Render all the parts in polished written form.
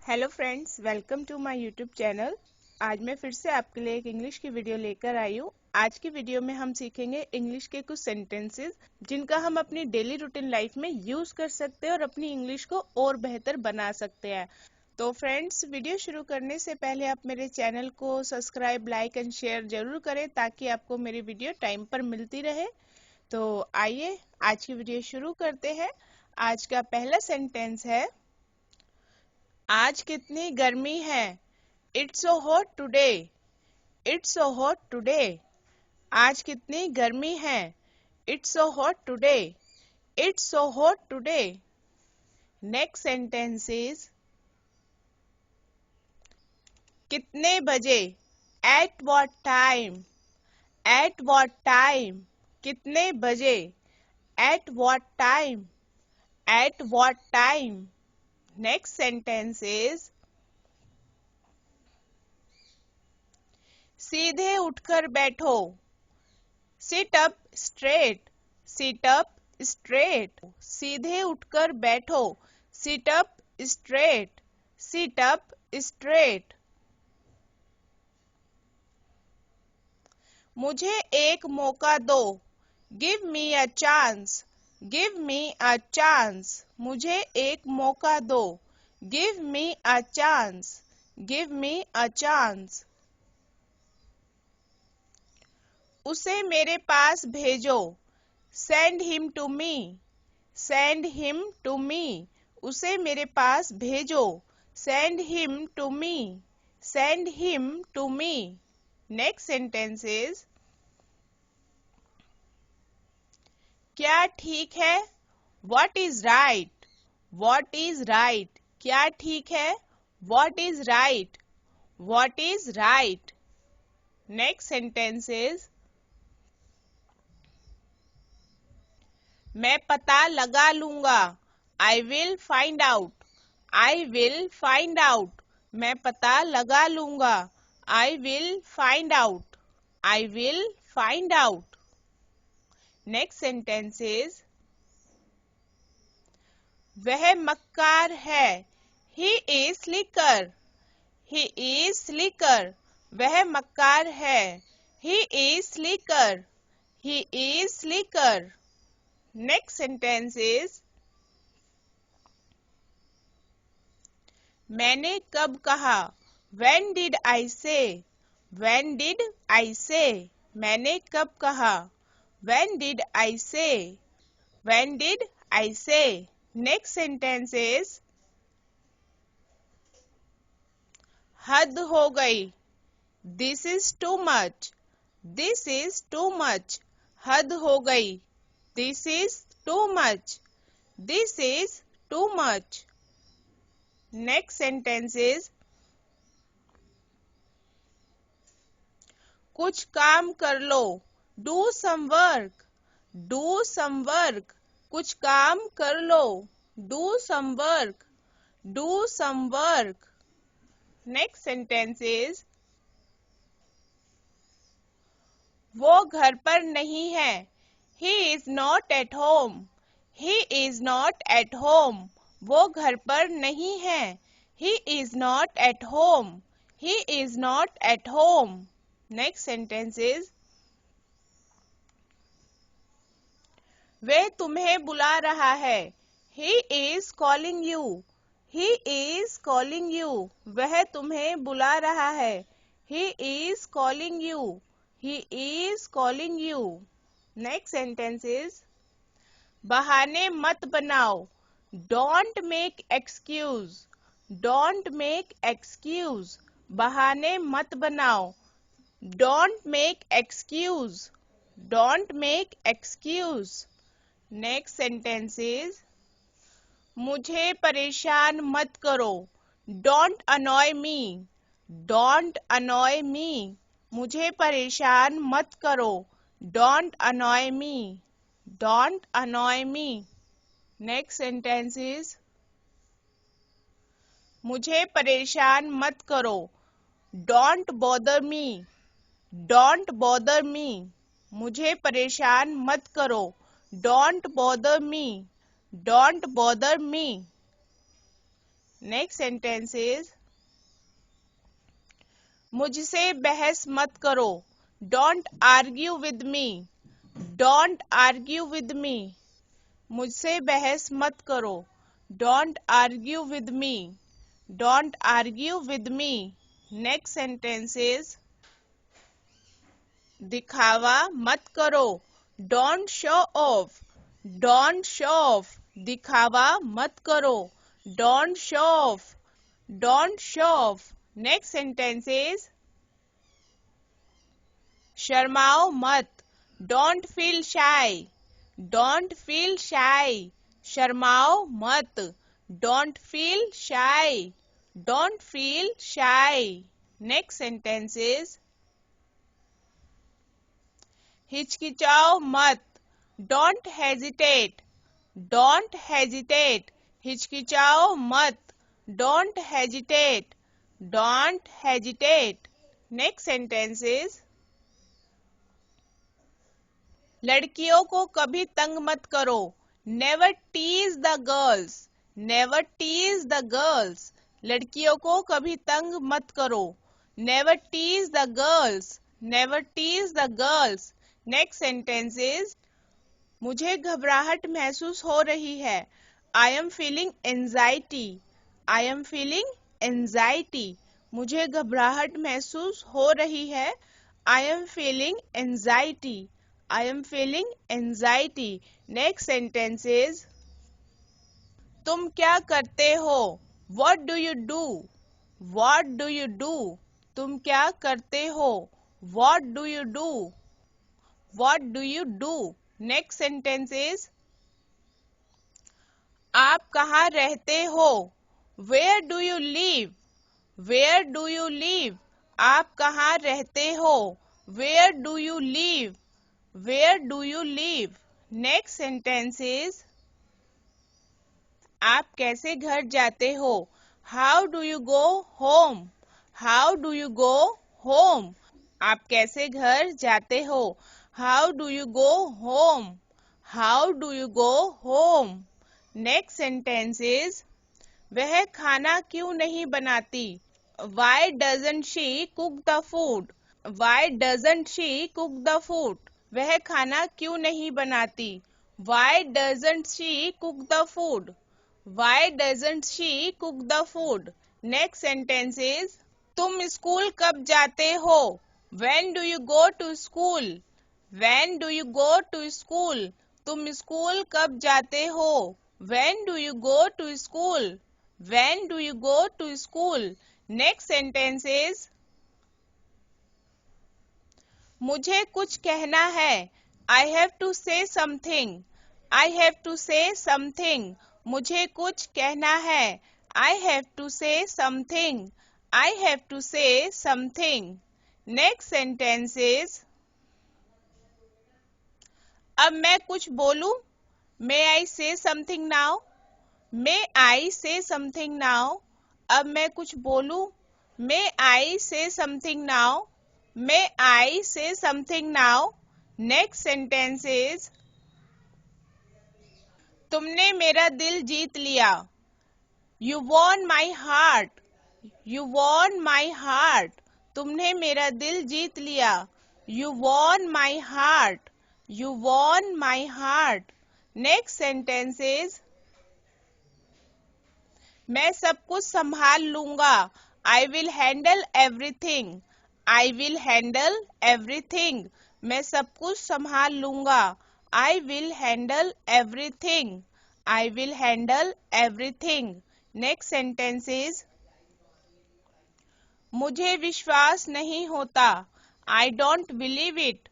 Hello friends, welcome to my YouTube channel. आज मैं फिर से आपके लिए एक इंग्लिश की वीडियो लेकर आई हूँ। आज की वीडियो में हम सीखेंगे इंग्लिश के कुछ सेंटेंसेस जिनका हम अपनी डेली रूटीन लाइफ में यूज कर सकते हैं और अपनी इंग्लिश को और बेहतर बना सकते हैं। तो फ्रेंड्स, वीडियो शुरू करने से पहले आप मेरे चैनल को सब्सक्राइब, लाइक एंड शेयर जरूर करें ताकि आपको मेरी वीडियो टाइम पर मिलती रहे। तो आइए आज की वीडियो शुरू करते हैं। आज का पहला सेंटेंस है, आज कितनी गर्मी है। It's so hot today. It's so hot today. आज कितनी गर्मी है। It's so hot today. It's so hot today. Next sentence is, कितने बजे। At what time. At what time. कितने बजे। At what time. At what time. Next sentence is, सीधे उठकर बैठो। Sit up straight. Sit up straight. सीधे उठकर बैठो। Sit up straight. Sit up straight. मुझे एक मौका दो। Give me a chance. Give me a chance. मुझे एक मौका दो। Give me a chance. Give me a chance. उसे मेरे पास भेजो। Send him to me. Send him to me. उसे मेरे पास भेजो। Send him to me. Send him to me. Next sentence is, क्या ठीक है। What is right. What is right. क्या ठीक है। What is right. What is right. Next sentence is, मैं पता लगा लूंगा। I will find out. I will find out. मैं पता लगा लूंगा। I will find out. I will find out. Next sentence is, वह मक्कार है। He is slicker. He is slicker. वह मक्कार है। He is slicker. He is slicker. Next sentence is, मैंने कब कहा। When did I say? When did I say? मैंने कब कहा। When did I say? When did I say? Next sentence is, हद हो गई। This is too much. This is too much. हद हो गई। This is too much. This is too much. Next sentence is, कुछ काम कर लो। Do some work. Do some work. कुछ काम कर लो। Do some work. Do some work. Next sentence is, वो घर पर नहीं है। He is not at home. He is not at home. वो घर पर नहीं है। He is not at home. He is not at home. Next sentence is, वे तुम्हें बुला रहा है। He is calling you. He is calling you. वह तुम्हें बुला रहा है। He is calling you. He is calling you. Next sentence is, बहाने मत बनाओ। Don't make excuse. Don't make excuse. बहाने मत बनाओ। Don't make excuse. Don't make excuse. Next sentence is, मुझे परेशान मत करो। Don't annoy me. Don't annoy me. मुझे परेशान मत करो। Don't annoy me. Don't annoy me. Next sentence is, मुझे परेशान मत करो। Don't bother me. Don't bother me. मुझे परेशान मत करो। Don't bother me. Don't bother me. Next sentence is मुझसे बहस मत करो, don't argue with me, don't argue with me, मुझसे बहस मत करो, don't argue with me, don't argue with me. Next sentence is दिखावा मत करो, don't show off, don't show off, दिखावा मत करो, don't show off, don't show off. Next sentence is शर्माओ मत, don't feel shy, don't feel shy, शर्माओ मत, don't feel shy, don't feel शाई। नेक्स्ट सेंटेंस इज हिचकिचाओ मत, डोंट हेजिटेट, डोंट हेजिटेट, हिचकिचाओ मत, don't hesitate, don't hesitate. Next sentence is लड़कियों को कभी तंग मत करो, never tease the girls, never tease the girls, लड़कियों को कभी तंग मत करो, never tease the girls, never tease the girls. Next sentence is मुझे घबराहट महसूस हो रही है, I am feeling anxiety, I am feeling anxiety, मुझे घबराहट महसूस हो रही है, I am feeling anxiety, I am feeling anxiety. Next sentence is तुम क्या करते हो, what do you do, what do you do, तुम क्या करते हो, what do you do, what do you do. Next sentence is आप कहाँ रहते हो, where do you live, where do you live, आप कहाँ रहते हो, where do you live, where do you live. Next sentence is आप कैसे घर जाते हो, how do you go home, how do you go home, आप कैसे घर जाते हो, how do you go home, how do you go home. Next sentence is वह खाना क्यों नहीं बनाती, why doesn't she cook the food, why doesn't she cook the food, वह खाना क्यों नहीं बनाती, why doesn't she cook the food, why doesn't she cook the food. Next sentence is तुम स्कूल कब जाते हो, when do you go to school, when do you go to school, तुम स्कूल कब जाते हो, when do you go to school, when do you go to school. Next sentence is मुझे कुछ कहना है, I have to say something, I have to say something, मुझे कुछ कहना है, I have to say something, I have to say something. Next sentence is अब मैं कुछ बोलूं, मे I say something now, may I say something now, अब मैं कुछ बोलूं, मे I say something now, may I say something now. Next sentence is तुमने मेरा दिल जीत लिया, you won my heart, you won my heart, तुमने मेरा दिल जीत लिया, you won my heart, you won my heart. Next sentence is मैं सब कुछ संभाल लूंगा, I will handle everything, I will handle everything, मैं सब कुछ संभाल लूंगा, I will handle everything, I will handle everything. Next sentence is मुझे विश्वास नहीं होता, I don't believe it,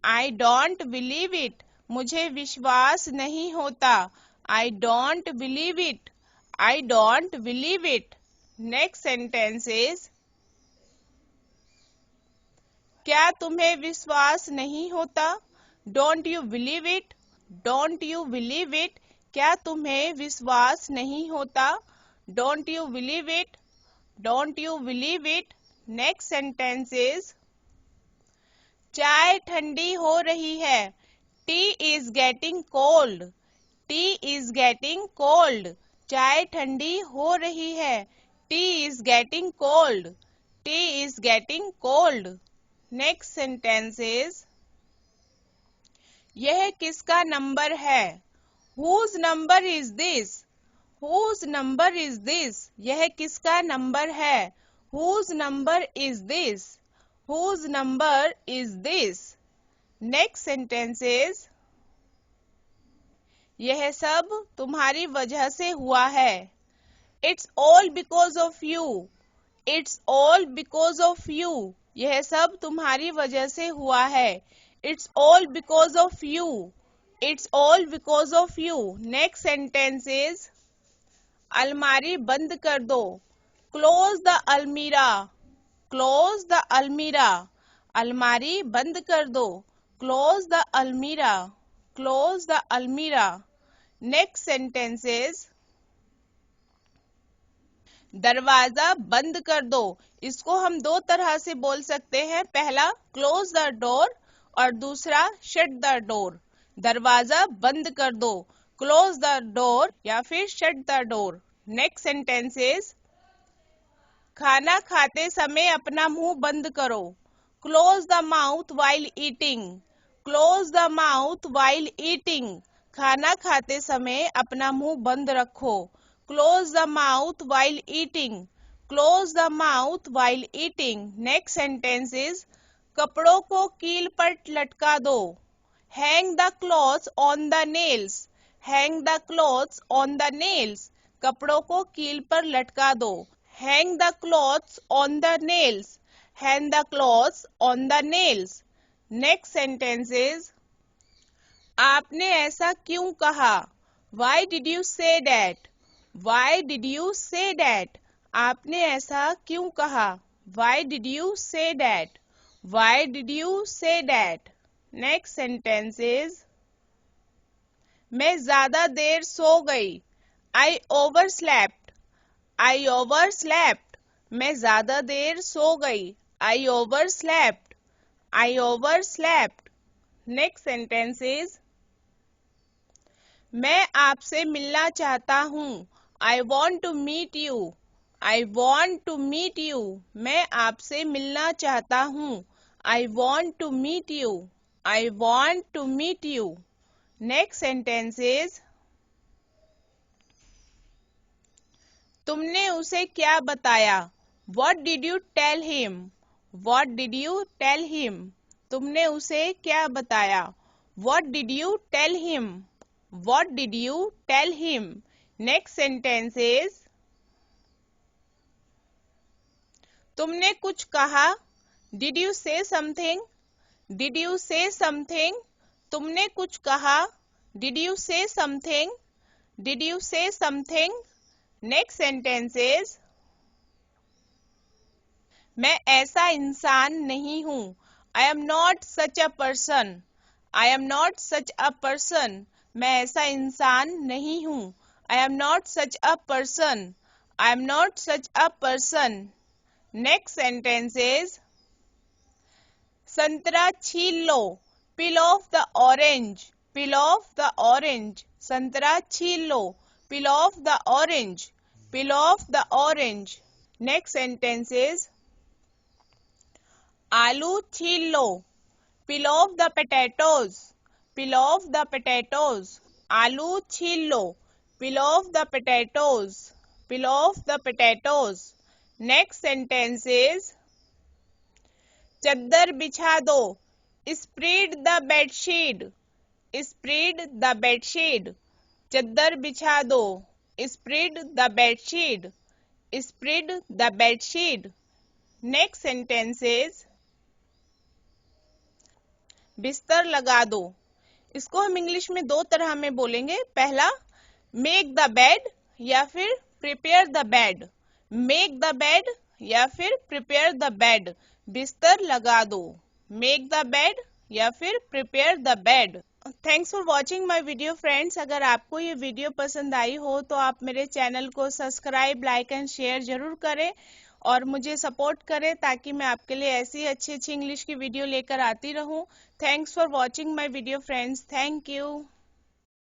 I don't believe it, मुझे विश्वास नहीं होता, I don't believe it, I don't believe it. Next sentence is क्या तुम्हें विश्वास नहीं होता, don't you believe it, don't you believe it, क्या तुम्हें विश्वास नहीं होता, don't you believe it, don't you believe it. Next sentence is चाय ठंडी हो रही है, tea is getting cold, tea is getting cold, चाय ठंडी हो रही है। Tea is getting cold. Tea is getting cold. Next sentence is यह किसका नंबर है? Whose number is this? Whose number is this? यह किसका नंबर है? Whose number is this? Whose number is this? Next sentence is यह सब तुम्हारी वजह से हुआ है। It's all because of you. It's all because of you. यह सब तुम्हारी वजह से हुआ है। It's all because of you. It's all because of you. Next sentence is अलमारी बंद कर दो। क्लोज द अलमीरा। क्लोज द अलमीरा। अलमारी बंद कर दो। क्लोज द अलमीरा। क्लोज द अलमीरा। नेक्स्ट सेंटेंस इज दरवाजा बंद कर दो। इसको हम दो तरह से बोल सकते हैं, पहला क्लोज द डोर और दूसरा शट द डोर। दरवाजा बंद कर दो, क्लोज द डोर या फिर shut the door. Next sentence is खाना खाते समय अपना मुंह बंद करो। Close the mouth while eating. Close the mouth while eating. खाना खाते समय अपना मुंह बंद रखो। Close the mouth while eating. Close the mouth while eating. Next sentence is कपड़ों को कील पर लटका दो। Hang the clothes on the nails. Hang the clothes on the nails. कपड़ों को कील पर लटका दो। Hang the clothes on the nails. Hang the clothes on the nails. Next sentence is आपने ऐसा क्यों कहा? Why did you say that? Why did you say that? आपने ऐसा क्यों कहा? Why did you say that? Why did you say that? Next sentence is मैं ज्यादा देर सो गई। I overslept. I overslept. मैं ज्यादा देर सो गई। I overslept. I overslept. Next sentence is मैं आपसे मिलना चाहता हूँ। I want to meet you. I want to meet you. मैं आपसे मिलना चाहता हूँ। I want to meet you. I want to meet you. Next sentence is तुमने उसे क्या बताया? What did you tell him? What did you tell him? तुमने उसे क्या बताया? What did you tell him? What did you tell him? Next sentence is तुमने कुछ कहा? Did you say something? Did you say something? तुमने कुछ कहा? Did you say something? Did you say something? Next sentence is मैं ऐसा इंसान नहीं हूँ। I am not such a person. I am not such a person. मैं ऐसा इंसान नहीं हूँ। I am not such a person. I am not such a person. Next sentence is संतरा छील लो। Peel off the orange. Peel off the orange. संतरा छील लो। Peel off the orange. Peel off the orange. Next sentence is आलू छील लो। Peel off the potatoes. Peel off the potatoes. आलू छील लो। Peel off the potatoes. Peel off the potatoes. Next sentence is चद्दर बिछा दो। Spread the bedsheet. Spread the bedsheet. चद्दर बिछा दो। Spread the bedsheet. Spread the bedsheet. Next sentence is बिस्तर लगा दो। इसको हम इंग्लिश में दो तरह में बोलेंगे, पहला मेक द बेड या फिर prepare the bed. Make the bed या फिर प्रिपेयर द बेड। बिस्तर लगा दो। मेक द बेड या फिर prepare the bed. Thanks for watching my video friends. अगर आपको ये वीडियो पसंद आई हो तो आप मेरे चैनल को सब्सक्राइब, लाइक एंड शेयर जरूर करें और मुझे सपोर्ट करें ताकि मैं आपके लिए ऐसी अच्छी इंग्लिश की वीडियो लेकर आती रहूं। Thanks for watching my video friends. Thank you.